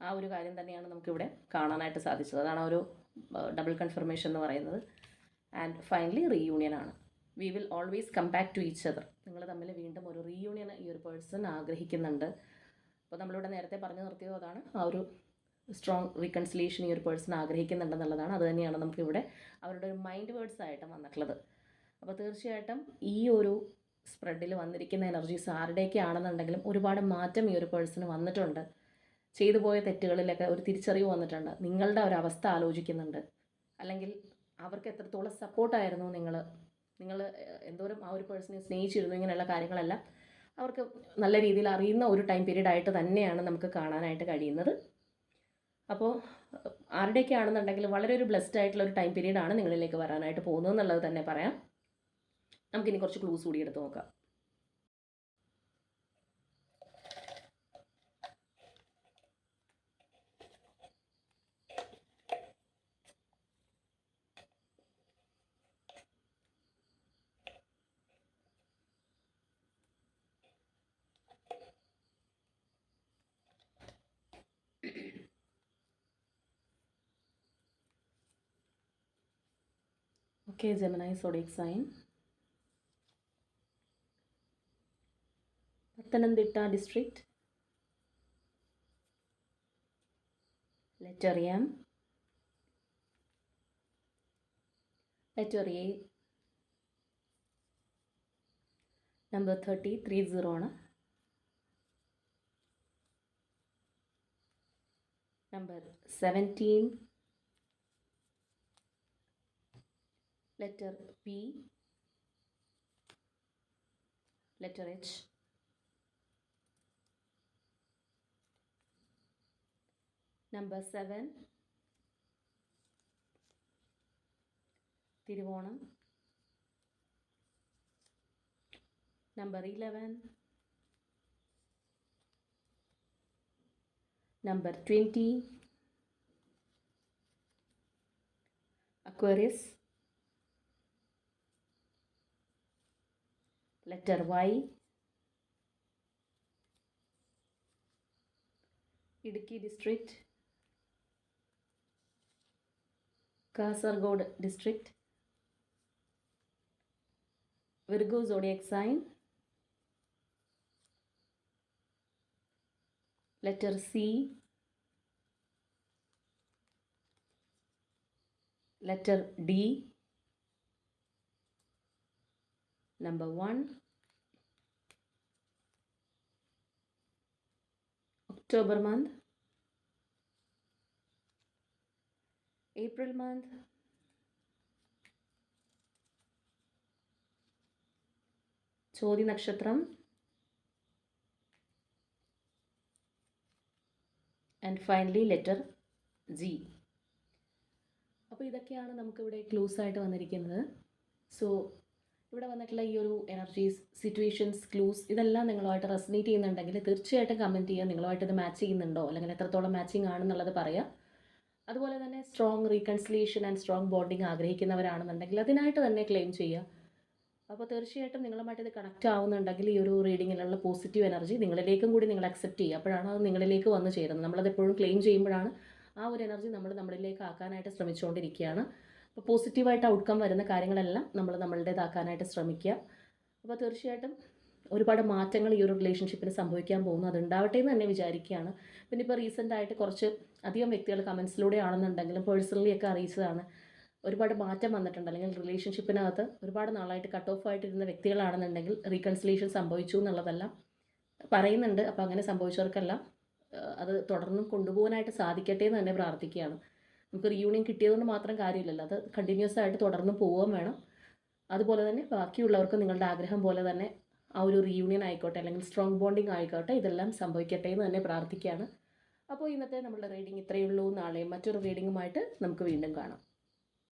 Speaker 1: ആ ഒരു കാര്യം തന്നെയാണ് നമുക്കിവിടെ കാണാനായിട്ട് സാധിച്ചത്. അതാണ് ഒരു ഡബിൾ കൺഫർമേഷൻ എന്ന് പറയുന്നത്. ആൻഡ് ഫൈനലി റീയൂണിയൻ ആണ്. We will always come back to each other. നിങ്ങൾ തമ്മിൽ വീണ്ടും ഒരു റീയൂണിയൻ ഈ ഒരു പേഴ്സൺ ആഗ്രഹിക്കുന്നുണ്ട്. അപ്പോൾ നമ്മളിവിടെ നേരത്തെ പറഞ്ഞു നിർത്തിയത് അതാണ്, ആ ഒരു സ്ട്രോങ് റീകൺസിലിയേഷൻ ഈ ഒരു പേഴ്സൺ ആഗ്രഹിക്കുന്നുണ്ടെന്നുള്ളതാണ്. അത് തന്നെയാണ് നമുക്കിവിടെ അവരുടെ ഒരു മൈൻഡ് വേർഡ്സ് ആയിട്ട് വന്നിട്ടുള്ളത്. അപ്പോൾ തീർച്ചയായിട്ടും ഈ ഒരു സ്പ്രെഡിൽ വന്നിരിക്കുന്ന എനർജീസ് ആരുടെയൊക്കെ ആണെന്നുണ്ടെങ്കിലും ഒരുപാട് മാറ്റം ഈ ഒരു പേഴ്സണ് വന്നിട്ടുണ്ട്. ചെയ്തു പോയ തെറ്റുകളിലൊക്കെ ഒരു തിരിച്ചറിവ് വന്നിട്ടുണ്ട്. നിങ്ങളുടെ ഒരവസ്ഥ ആലോചിക്കുന്നുണ്ട്, അല്ലെങ്കിൽ അവർക്ക് എത്രത്തോളം സപ്പോർട്ടായിരുന്നു നിങ്ങൾ എന്തോരം ആ ഒരു പേഴ്സണെ സ്നേഹിച്ചിരുന്നു, ഇങ്ങനെയുള്ള കാര്യങ്ങളെല്ലാം അവർക്ക് നല്ല രീതിയിൽ അറിയുന്ന ഒരു ടൈം പീരീഡ് ആയിട്ട് തന്നെയാണ് നമുക്ക് കാണാനായിട്ട് കഴിയുന്നത്. അപ്പോൾ ആരുടെയൊക്കെ ആണെന്നുണ്ടെങ്കിലും വളരെ ഒരു ബ്ലെസ്ഡ് ആയിട്ടുള്ള ഒരു ടൈം പീരീഡാണ് നിങ്ങളിലേക്ക് വരാനായിട്ട് പോകുന്നത് എന്നുള്ളത് തന്നെ പറയാം. നമുക്കിനി കുറച്ച് ക്ലൂസ് കൂടി എടുത്ത് നോക്കാം. Okay, Gemini zodiac sign. Pathanamthitta district. Letter M. Letter A. Number 30 ആണ്. Number 17. Letter P. Letter H. Number 7. Thiruvonam. Number 11. Number 20. Aquarius. Letter Y. Idukki district. Kasaragod district. Virgo zodiac sign. Letter C. Letter D. Number 1. October month. April month. ചോതി നക്ഷത്രം. And finally letter G. അപ്പോൾ ഇതൊക്കെയാണ് നമുക്കിവിടെ clues ആയിട്ട് വന്നിരിക്കുന്നത്. So ഇവിടെ വന്നിട്ടുള്ള ഈ ഒരു എനർജീസ്, സിറ്റുവേഷൻസ്, ക്ലൂസ് ഇതെല്ലാം നിങ്ങളുമായിട്ട് റെസനേറ്റ് ചെയ്യുന്നുണ്ടെങ്കിൽ തീർച്ചയായിട്ടും കമൻറ്റ് ചെയ്യുക. നിങ്ങളുമായിട്ട് ഇത് മാച്ച് ചെയ്യുന്നുണ്ടോ, അല്ലെങ്കിൽ എത്രത്തോളം മാച്ചിങ് ആണെന്നുള്ളത് പറയുക. അതുപോലെ തന്നെ strong reconciliation and strong bonding ആഗ്രഹിക്കുന്നവരാണെന്നുണ്ടെങ്കിൽ അതിനായിട്ട് തന്നെ ക്ലെയിം ചെയ്യുക. അപ്പോൾ തീർച്ചയായിട്ടും നിങ്ങളുമായിട്ട് ഇത് കണക്റ്റ് ആവുന്നുണ്ടെങ്കിൽ ഈ ഒരു റീഡിങ്ങിലുള്ള പോസിറ്റീവ് എനർജി നിങ്ങളിലേക്കും കൂടി നിങ്ങൾ അക്സെപ്റ്റ് ചെയ്യുക. അപ്പോഴാണ് അത് നിങ്ങളിലേക്ക് വന്നു ചേരുന്നത്. നമ്മളത് എപ്പോഴും ക്ലെയിം ചെയ്യുമ്പോഴാണ് ആ ഒരു എനർജി നമ്മളിലേക്ക് ആക്കാനായിട്ട് ശ്രമിച്ചുകൊണ്ടിരിക്കുകയാണ്. അപ്പോൾ പോസിറ്റീവായിട്ട് ഔട്ട്കം വരുന്ന കാര്യങ്ങളെല്ലാം നമ്മളുടേതാക്കാനായിട്ട് ശ്രമിക്കുക. അപ്പോൾ തീർച്ചയായിട്ടും ഒരുപാട് മാറ്റങ്ങൾ ഈ ഒരു റിലേഷൻഷിപ്പിന് സംഭവിക്കാൻ പോകുന്നു. അതുണ്ടാവട്ടെ എന്ന് തന്നെ വിചാരിക്കുകയാണ്. പിന്നെ ഇപ്പോൾ റീസെൻ്റായിട്ട് കുറച്ച് അധികം വ്യക്തികൾ കമൻസിലൂടെ ആണെന്നുണ്ടെങ്കിലും പേഴ്സണലി ഒക്കെ അറിയിച്ചതാണ്. ഒരുപാട് മാറ്റം വന്നിട്ടുണ്ട്, അല്ലെങ്കിൽ റിലേഷൻഷിപ്പിനകത്ത് ഒരുപാട് നാളായിട്ട് കട്ട് ഓഫ് ആയിട്ടിരുന്ന വ്യക്തികളാണെന്നുണ്ടെങ്കിൽ റീകൺസിലേഷൻ സംഭവിച്ചു എന്നുള്ളതെല്ലാം പറയുന്നുണ്ട്. അപ്പോൾ അങ്ങനെ സംഭവിച്ചവർക്കെല്ലാം അത് തുടർന്നും കൊണ്ടുപോകാനായിട്ട് സാധിക്കട്ടെ എന്ന് തന്നെ പ്രാർത്ഥിക്കുകയാണ്. നമുക്ക് റീയൂണിയൻ കിട്ടിയതുകൊണ്ട് മാത്രം കാര്യമില്ലല്ലോ, അത് കണ്ടിന്യൂസ് ആയിട്ട് തുടർന്ന് പോവുകയും വേണം. അതുപോലെ തന്നെ ബാക്കിയുള്ളവർക്ക് നിങ്ങളുടെ ആഗ്രഹം പോലെ തന്നെ ആ ഒരു റീയൂണിയൻ ആയിക്കോട്ടെ, അല്ലെങ്കിൽ സ്ട്രോങ് ബോണ്ടിങ് ആയിക്കോട്ടെ, ഇതെല്ലാം സംഭവിക്കട്ടെ എന്ന് തന്നെ പ്രാർത്ഥിക്കുകയാണ്. അപ്പോൾ ഇന്നത്തെ നമ്മളുടെ റീഡിങ് ഇത്രയേ ഉള്ളൂ. നാളെ മറ്റൊരു റീഡിങ്ങുമായിട്ട് നമുക്ക് വീണ്ടും കാണാം.